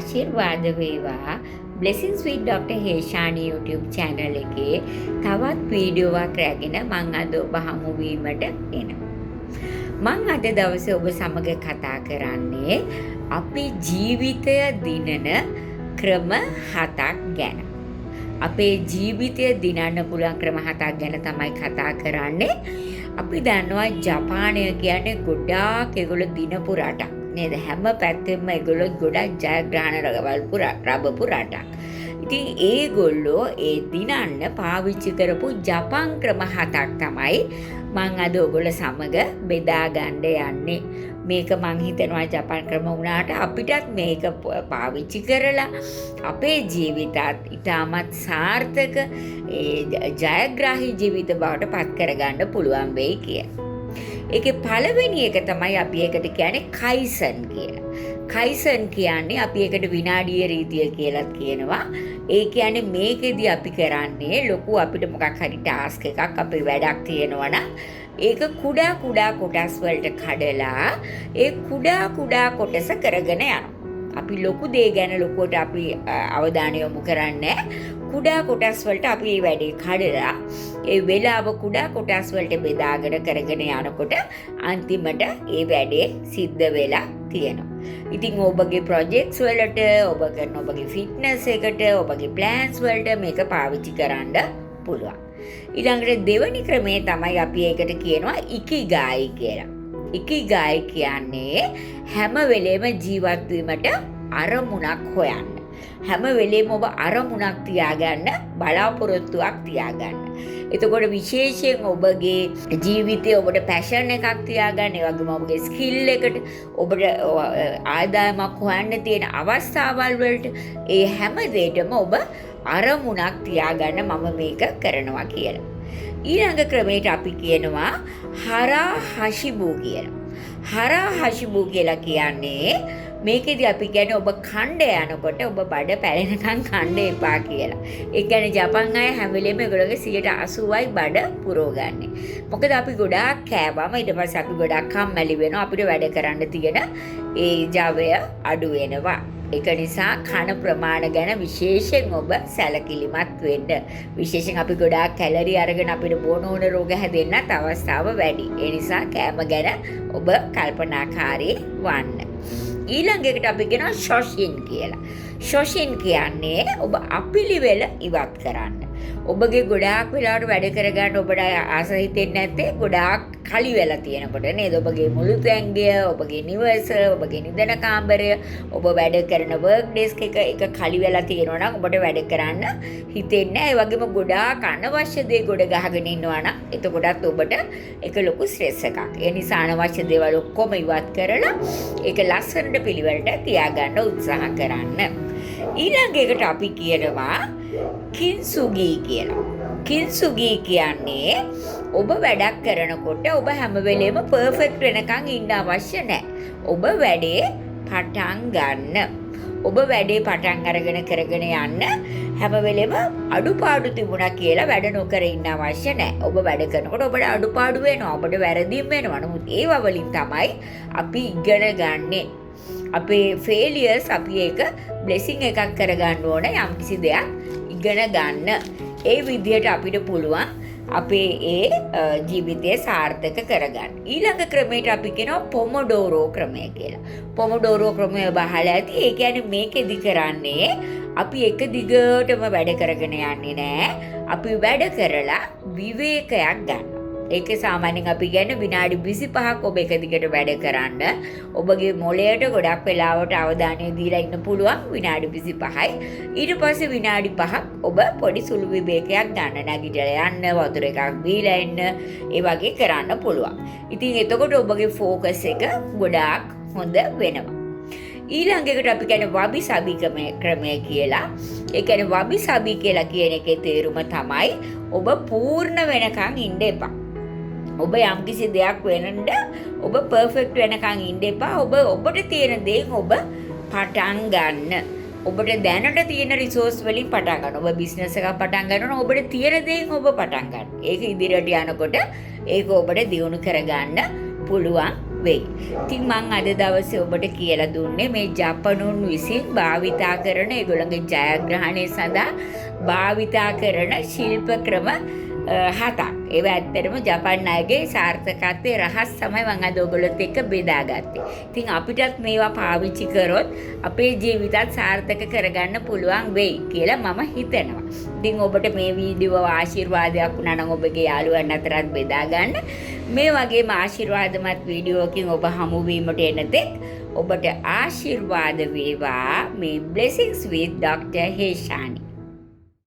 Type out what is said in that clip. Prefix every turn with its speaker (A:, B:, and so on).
A: ආශිර්වාද වේවා. Blessings with Dr. Heshani YouTube channel එකේ තවත් වීඩියෝවක් රැගෙන මම අද ඔබ හමු වීමට එනවා. මම අද දවසේ ඔබ සමග කතා කරන්නේ අපේ ජීවිතය දිනන ක්‍රම 7ක් ගැන. අපේ ජීවිතය දිනන්න පුළුවන් ක්‍රම 7ක් ගැන තමයි කතා කරන්නේ. අපි දන්නවා ජපානය කියන්නේ ගොඩාක් ඒගොල්ලෝ දිනපු රටක් නේද? හැම පැත්තෙම ඒගොල්ලෝ ගොඩක් ජයග්‍රහණ ලබපු රටක්. ඉතින් ඒගොල්ලෝ ඒ දිනන්න පාවිච්චි කරපු ජපන් ක්‍රම 7ක් තමයි මම අද ඔයගොල්ලෝ සමග බෙදා ගන්න යන්නේ. මේක මං හිතනවා ජපන් ක්‍රම වුණාට අපිටත් මේක පාවිච්චි කරලා අපේ ජීවිතත් ඉතාමත් සාර්ථක ජයග්‍රාහී ජීවිත බවට පත් කරගන්න පුළුවන් වෙයි කියලා. ඒකේ පළවෙනි එක තමයි අපි ඒකට කියන්නේ කයිසන් කියලා. කයිසන් කියන්නේ අපි ඒකට විනාඩිය රීතිය කියලාත් කියනවා. ඒ කියන්නේ මේකෙදි අපි කරන්නේ ලොකු අපිට මොකක් හරි ටාස්ක් එකක් අපේ වැඩක් තියෙනවා නම් ඒක කුඩා කොටස් වලට කඩලා ඒ කුඩා කොටස කරගෙන යනවා. අපි ලොකු දේ ගැන ලොකුවට අපි අවධානය යොමු කරන්නේ කුඩා කොටස් වලට අපි මේ වැඩේ කඩලා ඒ වෙලාව කුඩා කොටස් වලට බෙදාගෙන කරගෙන යනකොට අන්තිමට ඒ වැඩේ සිද්ධ වෙලා තියෙනවා. ඉතින් ඔබගේ ප්‍රොජෙක්ට්ස් වලට ඔබ කරන ඔබගේ ෆිට්නස් එකට ඔබගේ ප්ලෑන්ස් වලට මේක පාවිච්චි කරන්න පුළුවන්. ඊළඟට දෙවෙනි ක්‍රමේ තමයි අපි ඒකට කියනවා ඉකිගායි කියලා. ඉකිගායි කියන්නේ හැම වෙලේම ජීවත් වීමට අරමුණක් හොයන්න. හැම වෙලේම ඔබ අරමුණක් තියාගන්න, බලාපොරොත්තුවක් තියාගන්න. එතකොට විශේෂයෙන් ඔබගේ ජීවිතයේ ඔබට පැෂන් එකක් තියාගන්න, ඒ වගේම ඔබගේ ස්කිල් එකට ඔබට ආදායමක් හොයන්න තියෙන අවස්ථාවල් වලට ඒ හැම දෙයකම ඔබ අරමුණක් තියාගන්න මම මේක කරනවා කියලා. ඊළඟ ක්‍රමයට අපි කියනවා හරා හෂිබු කියලා. හරා හෂිබු කියලා කියන්නේ මේකෙදි අපි කියන්නේ ඔබ ඛණ්ඩ යනකොට ඔබ බඩ පැලෙනකන් ඛණ්ඩ එපා කියලා. ඒ කියන්නේ ජපන් අය හැම වෙලේම ඒගොල්ලෝගේ 80%යි බඩ පුරවගන්නේ. මොකද අපි ගොඩාක් කෑවම ඊට පස්සේ අපි ගොඩාක් කම්මැලි වෙනවා. අපිට වැඩ කරන්න තියෙන ඒ ජවය අඩු වෙනවා. ඒක නිසා කන ප්‍රමාණ ගැන විශේෂයෙන් ඔබ සැලකිලිමත් වෙන්න. විශේෂයෙන් අපි ගොඩාක් කැලරි අරගෙන අපිට බොන ඕන රෝග හැදෙන්නත් අවස්ථාව වැඩි. ඒ නිසා කෑම ගැන ඔබ කල්පනාකාරී වන්න. ඊළඟ එකට අපි කියනවා ශොෂින් කියලා. ශොෂින් කියන්නේ ඔබ අපිලිවෙල ඉවත් කරන්න. ඔබගේ ගොඩාක් වෙලාවට වැඩ කරගන්න ඔබට ආස හිතෙන්නේ නැත්තේ ගොඩාක් කලි වෙලා තියෙනකොට නේද? ඔබගේ මුළු තැන්ගය, ඔබගේ නිවස, ඔබගේ නිදන කාමරය, ඔබ වැඩ කරන වර්ක් ඩෙස්ක් එක කලි වෙලා තියෙනවා නම් ඔබට වැඩ කරන්න හිතෙන්නේ නැහැ. ඒ වගේම ගොඩාක් අනවශ්‍ය දේ ගොඩ ගහගෙන ඉන්නවා නම් එතකොටත් ඔබට ඒක ලොකු ස්ට්‍රෙස් එකක්. ඒ නිසා අනවශ්‍ය දේවල් ඔක්කොම ඉවත් කරලා ඒක ලස්සනට පිළිවෙලට තියාගන්න උත්සාහ කරන්න. ඊළඟ එකට අපි කියනවා කින්සුගී කියලා. කින්සුගී කියන්නේ ඔබ වැඩක් කරනකොට ඔබ හැම වෙලේම පර්ෆෙක්ට් වෙනකන් ඉන්න අවශ්‍ය නැහැ. ඔබ වැඩේ පටන් ගන්න. ඔබ වැඩේ පටන් අරගෙන කරගෙන යන්න. හැම වෙලේම අඩුපාඩු තිබුණා කියලා වැඩ නොකර ඉන්න අවශ්‍ය නැහැ. ඔබ වැඩ කරනකොට ඔබට අඩුපාඩු වෙනවා. ඔබට වැරදීම් වෙනවා. නමුත් ඒව වලින් තමයි අපි ඉගෙන ගන්නේ. අපේ ෆේලියර්ස් අපි ඒක බ්ලෙසිං එකක් කරගන්න ඕන යම්කිසි දෙයක් ඉගෙන ගන්න. ඒ විදිහට අපිට පුළුවන් අපේ ඒ ජීවිතය සාර්ථක කරගන්න. ඊළඟ ක්‍රමයට අපි කියනවා පොමොඩෝරෝ ක්‍රමය කියලා. පොමොඩෝරෝ ක්‍රමය බහලා ඇති. ඒ කියන්නේ මේකෙදි කරන්නේ අපි එක දිගටම වැඩ කරගෙන යන්නේ නැහැ. අපි වැඩ කරලා විවේකයක් ගන්නවා. ඒක සාමාන්‍යයෙන් අපි කියන්නේ විනාඩි 25ක් ඔබ එක දිගට වැඩ කරන්න. ඔබගේ මොළයට ගොඩක් වෙලාවට අවධානය දීලා ඉන්න පුළුවන් විනාඩි 25යි. ඊට පස්සේ විනාඩි 5ක් ඔබ පොඩි සුළු විවේකයක් ගන්න. නැගිටලා යන්න, වතුර එකක් බීලා එන්න, ඒ වගේ කරන්න පුළුවන්. ඉතින් එතකොට ඔබගේ ફોකස් එක ගොඩාක් හොඳ වෙනවා. ඊළඟ එකට අපි කියන්නේ වබි සබි ක්‍රමය කියලා. ඒ කියන්නේ වබි සබි කියලා කියන එකේ තේරුම තමයි ඔබ පූර්ණ වෙනකන් ඉන්න එපා. ඔබ යම්කිසි දෙයක් වෙනඳ ඔබ පර්ෆෙක්ට් වෙනකන් ඉන්න එපා. ඔබට තියෙන දේ ඔබ පටන් ගන්න. ඔබට දැනට තියෙන රිසෝස් වලින් පටන් ගන්න. ඔබ බිස්නස් එකක් පටන් ගන්නවා. ඔබට තියෙන දේෙන් ඔබ පටන් ගන්න. ඒක ඉදිරියට යනකොට ඒක ඔබට දියුණු කරගන්න පුළුවන් වෙයි. ඉතින් මම අද දවසේ ඔබට කියලා දුන්නේ මේ ජපනුන් විසින් භාවිතා කරන ඒගොල්ලන්ගේ ජයග්‍රහණය සඳහා භාවිතා කරන ශිල්ප ක්‍රම 7ක්. ඒවා ඇත්තටම ජපන් අයගේ සාර්ථකත්වයේ රහස් තමයි මම අද ඔයගොල්ලොත් එක්ක බෙදාගත්තේ. ඉතින් අපිටත් මේවා පාවිච්චි කරොත් අපේ ජීවිතත් සාර්ථක කරගන්න පුළුවන් වෙයි කියලා මම හිතනවා. ඉතින් ඔබට මේ වීඩියෝ ආශිර්වාදයක් වුණා නම් ඔබගේ යාළුවන් අතරත් බෙදා ගන්න. මේ වගේම ආශිර්වාදමත් වීඩියෝකින් ඔබ හමු වීමට එනතෙක් ඔබට ආශිර්වාද වේවා මේ Blessings with Dr. හේෂානි.